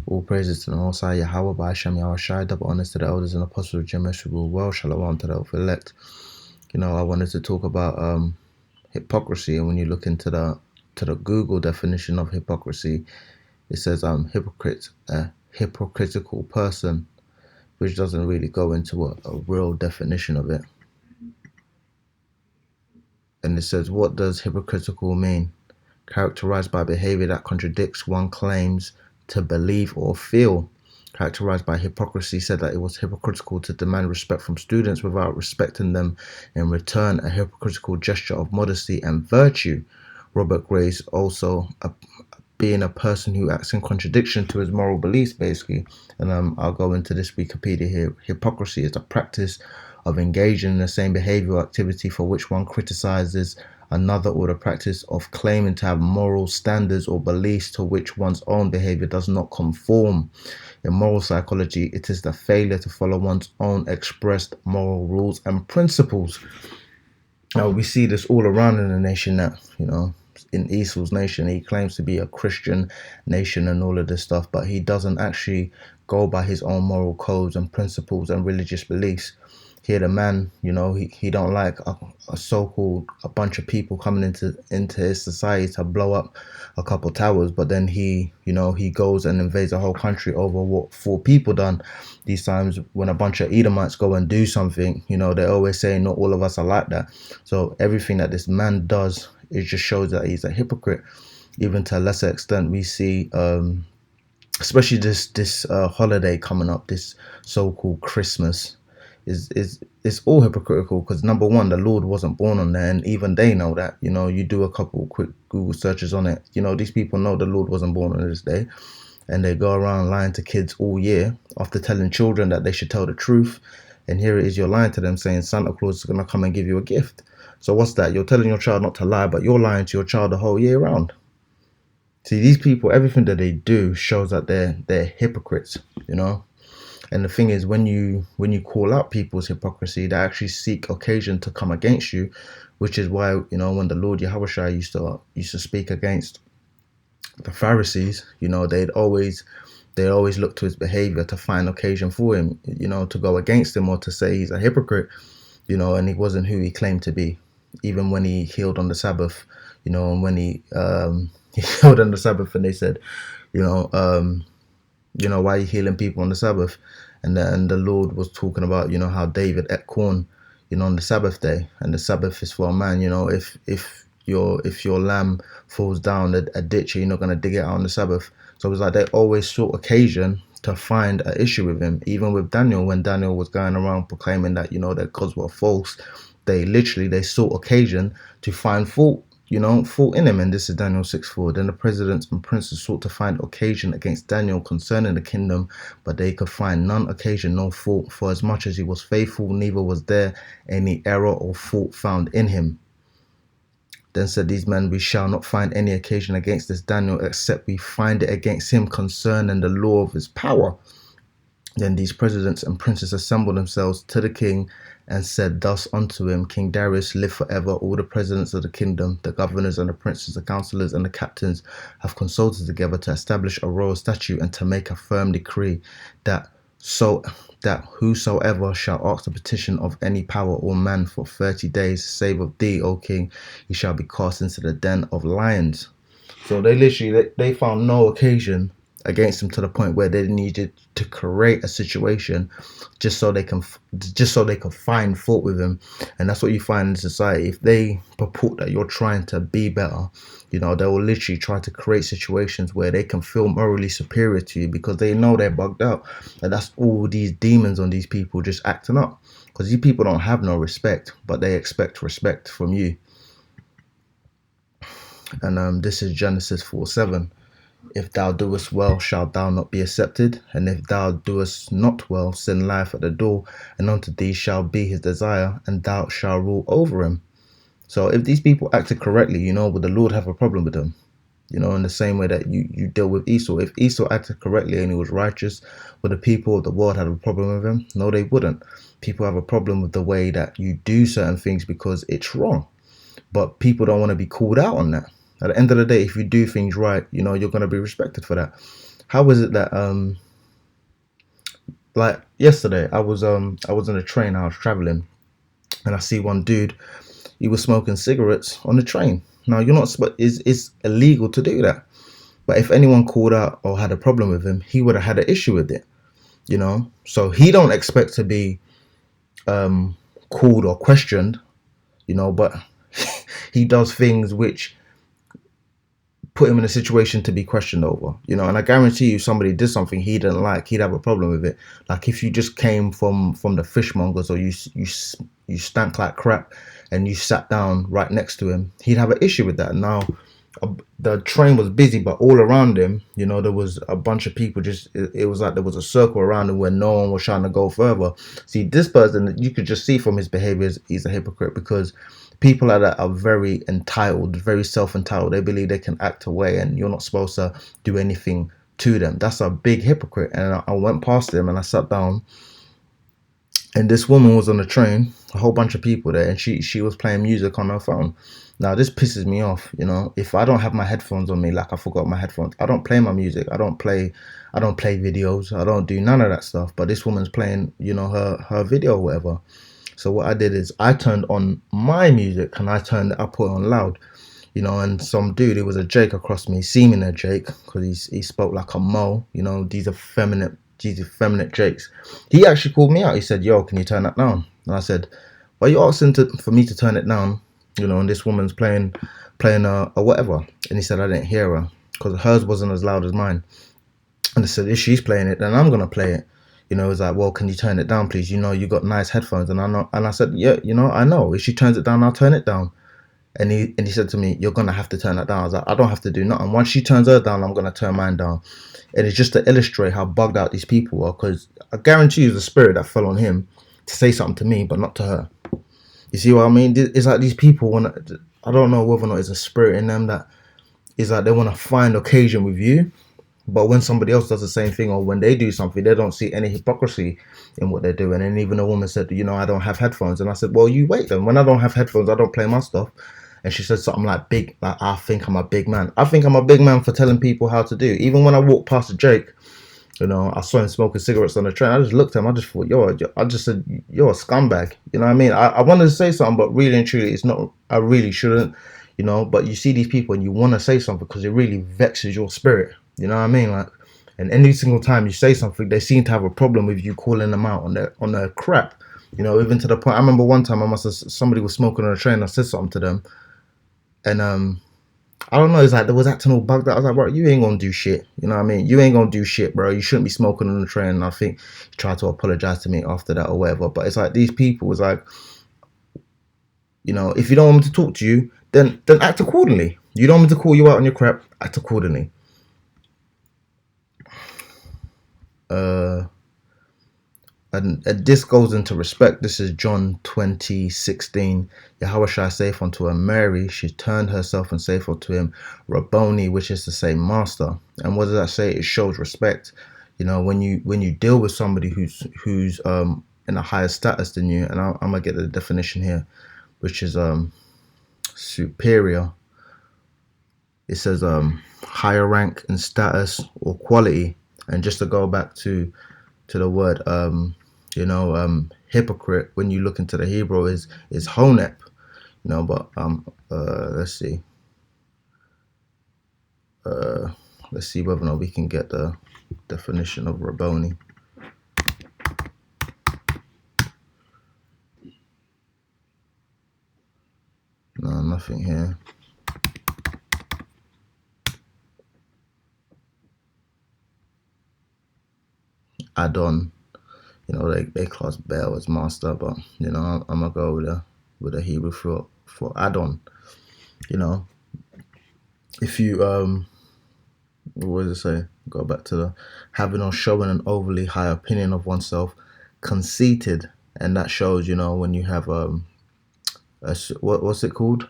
All praises to the Most High Yahweh by Hashem Yahushai, double honors to the elders and apostles of Jemesh who rule well, shalom to the elect. I wanted to talk about hypocrisy, and when you look into the Google definition of hypocrisy, it says hypocrite, a hypocritical person, which doesn't really go into a real definition of it. And it says, what does hypocritical mean? Characterized by behavior that contradicts one claims to believe or feel. Characterized by hypocrisy, said that it was hypocritical to demand respect from students without respecting them in return, a hypocritical gesture of modesty and virtue. Robert Grace also being a person who acts in contradiction to his moral beliefs, basically. And I'll go into this Wikipedia here. Hypocrisy is the practice of engaging in the same behavioral activity for which one criticizes another, or the practice of claiming to have moral standards or beliefs to which one's own behavior does not conform. In moral psychology, it is the failure to follow one's own expressed moral rules and principles. Now, we see this all around in the nation that, in Esau's nation, he claims to be a Christian nation and all of this stuff, but he doesn't actually go by his own moral codes and principles and religious beliefs. Here, the man, he don't like a so-called a bunch of people coming into his society to blow up a couple towers, but then he goes and invades a whole country over what 4 people done. These times when a bunch of Edomites go and do something, they always say not all of us are like that. So everything that this man does, it just shows that he's a hypocrite. Even to a lesser extent, we see especially this holiday coming up, this so-called Christmas. It's all hypocritical, because number one, the Lord wasn't born on there, and even they know that. You do a couple quick Google searches on it, these people know the Lord wasn't born on this day, and they go around lying to kids all year after telling children that they should tell the truth. And here it is, you're lying to them, saying Santa Claus is going to come and give you a gift. So what's that? You're telling your child not to lie, but you're lying to your child the whole year round. See, these people, everything that they do shows that they're hypocrites, And the thing is, when you call out people's hypocrisy, they actually seek occasion to come against you, which is why, when the Lord Yahushua used to speak against the Pharisees, they'd always look to his behavior to find occasion for him, to go against him or to say he's a hypocrite, and he wasn't who he claimed to be. Even when he healed on the Sabbath, and when he healed on the Sabbath, and they said, why are you healing people on the Sabbath? And then the Lord was talking about, how David ate corn, on the Sabbath day, and the Sabbath is for a man. If your lamb falls down a ditch, you're not going to dig it out on the Sabbath. So it was like they always sought occasion to find an issue with him. Even with Daniel, when Daniel was going around proclaiming that, that gods were false, they sought occasion to find fault in him. And this is Daniel 6:4. Then the presidents and princes sought to find occasion against Daniel concerning the kingdom, but they could find none occasion nor fault, for as much as he was faithful, neither was there any error or fault found in him. Then said these men, we shall not find any occasion against this Daniel, except we find it against him concerning the law of his power. Then these presidents and princes assembled themselves to the king and said thus unto him, King Darius, live forever. All the presidents of the kingdom, the governors and the princes, the counselors and the captains have consulted together to establish a royal statute and to make a firm decree that whosoever shall ask the petition of any power or man for 30 days, save of thee, O king, he shall be cast into the den of lions. So they found no occasion against him, to the point where they needed to create a situation just so they could find fault with him. And that's what you find in society. If they purport that you're trying to be better, they will literally try to create situations where they can feel morally superior to you, because they know they're bugged out. And that's all these demons on these people just acting up, because these people don't have no respect, but they expect respect from you. And this is Genesis 4:7. If thou doest well, shalt thou not be accepted? And if thou doest not well, sin lieth at the door, and unto thee shall be his desire, and thou shalt rule over him. So if these people acted correctly, would the Lord have a problem with them? In the same way that you deal with Esau. If Esau acted correctly and he was righteous, would the people of the world have a problem with him? No, they wouldn't. People have a problem with the way that you do certain things because it's wrong. But people don't want to be called out on that. At the end of the day, if you do things right, you're going to be respected for that. how was it that like yesterday I was on a train, I was traveling, and I see one dude, he was smoking cigarettes on the train. Now you're not, it's illegal to do that. But if anyone called out or had a problem with him, he would have had an issue with it, you know. So he don't expect to be called or questioned, you know, but he does things which put him in a situation to be questioned over, you know. And I guarantee you, somebody did something he didn't like, he'd have a problem with it. Like if you just came from the fishmongers, or you stank like crap, and you sat down right next to him, he'd have an issue with that. Now, the train was busy, but all around him, you know, there was a bunch of people. Just it was like there was a circle around him where no one was trying to go further. See, this person, you could just see from his behaviors, he's a hypocrite, because people like that are very entitled, very self-entitled. They believe they can act away, and you're not supposed to do anything to them. That's a big hypocrite. And I went past him and I sat down, and this woman was on the train, a whole bunch of people there, and she was playing music on her phone. Now this pisses me off, you know. If I don't have my headphones on me, like I forgot my headphones, I don't play my music. I don't play videos. I don't do none of that stuff. But this woman's playing, you know, her video or whatever. So what I did is I turned on my music, and I put it on loud, you know. And some dude, it was a Jake across me, seeming a Jake, because he spoke like a Mo, you know. These effeminate Jakes. He actually called me out. He said, "Yo, can you turn that down?" And I said, "Why are you asking for me to turn it down? You know, and this woman's playing a whatever." And he said, "I didn't hear her, because hers wasn't as loud as mine." And I said, "If she's playing it, then I'm gonna play it." You know, it's like, "Well, can you turn it down, please? You know, you got nice headphones." And I know, and I said, "Yeah, you know, I know. If she turns it down, I'll turn it down." And he said to me, "You're gonna have to turn that down." I was like, "I don't have to do nothing. Once she turns her down, I'm gonna turn mine down." And it's just to illustrate how bugged out these people are, because I guarantee you, the spirit that fell on him to say something to me, but not to her. You see what I mean? It's like these people want to. I don't know whether or not it's a spirit in them that is like they want to find occasion with you, but when somebody else does the same thing, or when they do something, they don't see any hypocrisy in what they're doing. And even a woman said, "You know, I don't have headphones." And I said, "Well, you wait then. When I don't have headphones, I don't play my stuff." And she said something like, "Big, like I think I'm a big man. I think I'm a big man for telling people how to do." Even when I walked past Jake, you know, I saw him smoking cigarettes on the train. I just looked at him. I just thought, I just said, "You're a scumbag." You know what I mean? I wanted to say something, but really and truly, it's not. I really shouldn't, you know. But you see these people, and you want to say something because it really vexes your spirit. You know what I mean? Like, and any single time you say something, they seem to have a problem with you calling them out on their crap. You know, even to the point. I remember one time, somebody was smoking on a train. I said something to them, and I don't know, it's like they was acting all bugged out. I was like, "Bro, you ain't gonna do shit." You know what I mean? You ain't gonna do shit, bro. You shouldn't be smoking on the train. And I think he tried to apologize to me after that or whatever. But it's like these people was like, you know, if you don't want me to talk to you, then act accordingly. You don't want me to call you out on your crap, act accordingly. And this goes into respect. This is John 20:16. Yahushua saith unto her, Mary. She turned herself and saith unto him, Rabboni, which is to say, master. And what does that say? It shows respect. You know, when you deal with somebody who's in a higher status than you, and I'm gonna get the definition here, which is superior. It says higher rank and status or quality. And just to go back to the word hypocrite, when you look into the Hebrew, is honep, you know. But let's see whether or not we can get the definition of Rabboni. No, nothing here. Adon, you know, they class Baal as master, but you know, I'm gonna go with a Hebrew for Adon. You know, if you what does it say? Go back to the having or showing an overly high opinion of oneself, conceited, and that shows, you know, when you have what's it called?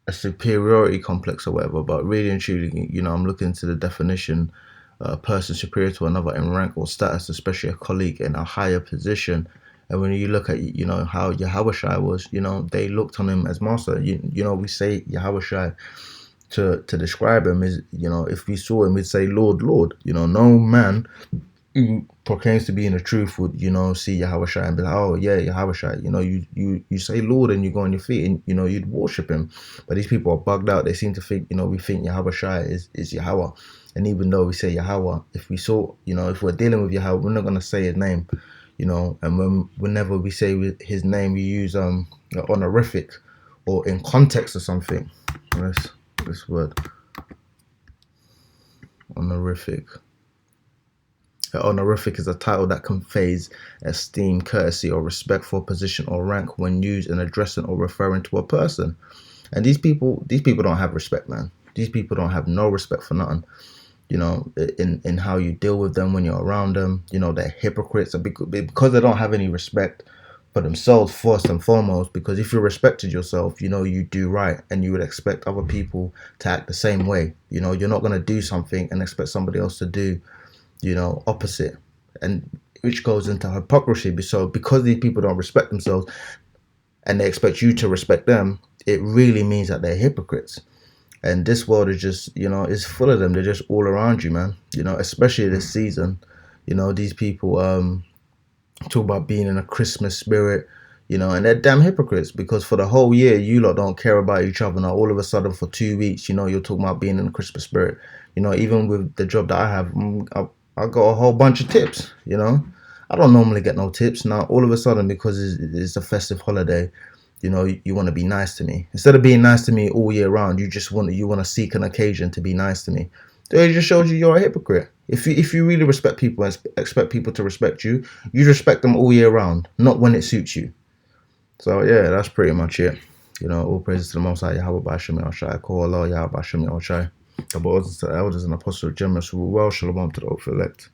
A superiority complex or whatever. But really and truly, you know, I'm looking into the definition. A person superior to another in rank or status, especially a colleague in a higher position. And when you look at, you know, how Yahushua was, you know, they looked on him as master. You know, we say Yahushua to describe him is, if we saw him, we'd say, Lord, Lord. No man who proclaims to be in the truth would, see Yahushua and be like, oh yeah, Yahushua. You say Lord and you go on your feet and you'd worship him. But these people are bugged out. They seem to think, we think Yahushua is Yahweh. And even though we say Yahweh, if we saw, if we're dealing with Yahweh, we're not gonna say his name, and whenever we say his name, we use honorific or in context or something. This word, honorific. Honorific is a title that conveys esteem, courtesy, or respect for position or rank when used in addressing or referring to a person. And these people don't have respect, man. These people don't have no respect for nothing. In how you deal with them when you're around them. They're hypocrites because they don't have any respect for themselves first and foremost. Because if you respected yourself, you do right, and you would expect other people to act the same way. You're not going to do something and expect somebody else to do opposite, and which goes into hypocrisy. So because these people don't respect themselves and they expect you to respect them, it really means that they're hypocrites. And this world is just, is full of them. They're just all around you, man. Especially this season. These people talk about being in a Christmas spirit, and they're damn hypocrites, because for the whole year you lot don't care about each other. Now all of a sudden for 2 weeks, you're talking about being in a Christmas spirit. Even with the job that I have, I got a whole bunch of tips. I don't normally get no tips. Now all of a sudden, because it's a festive holiday, you want to be nice to me. Instead of being nice to me all year round, you want to seek an occasion to be nice to me. So it just shows you're a hypocrite. If you really respect people and expect people to respect you, you respect them all year round, not when it suits you. So yeah, that's pretty much it. All praises to the Most High Yahweh Bashim Yahshai, call Allah Yahweh Bashim Yahshai. The brothers, the elders, and apostles, generous, well, shalom to the elect.